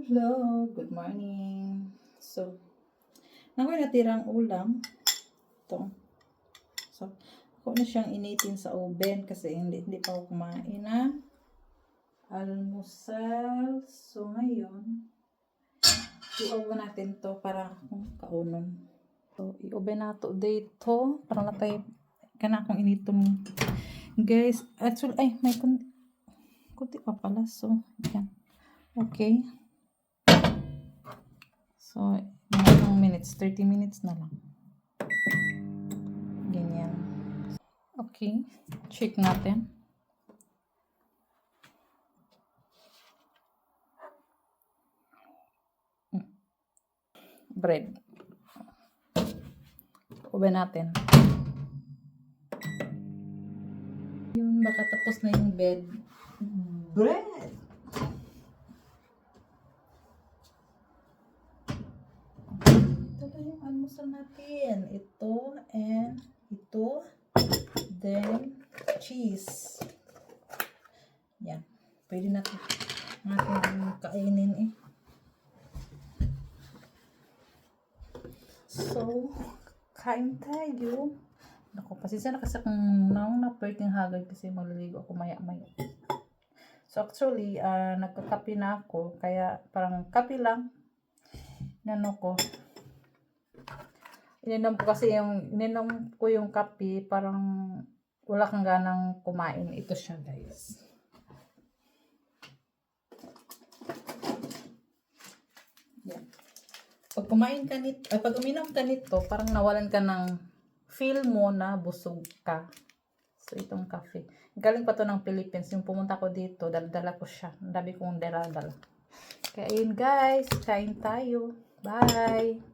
Hello, good morning. So, nakoy natirang ulam. Ito. So, ako na siyang initin sa oven kasi hindi pa ako kumain na almusal. So, ngayon, i-oven natin to para kaunon. So, i-oven na to dito para natay kana akong initom. Guys, actually, ay, may kunti pa pala. So, yan. Okay. So, mga minutes, 30 minutes na lang. Ganyan. Okay. Check natin. Bread. Oven natin. Yun, baka tapos na yung bread. Ito na yung almusal natin. Ito and ito. Then, cheese. Yan. Pwede natin kainin eh. So, kain tayo. Naku, pasensya na kasi kung na-perting hagad kasi maliligo ako maya-maya. So, actually, nagkakape na ako. Kaya, parang kape lang. Inano ko. Ininom ko yung kape. Parang wala kang ganang kumain. Ito siya, guys. Yan. Pag uminom ka nito, parang nawalan ka ng feel mo na busog ka. So, itong cafe. Galing pa to ng Philippines. Yung pumunta ko dito, dala ko siya. Ang dami kong dala. Kaya, ayun guys, kain tayo. Bye!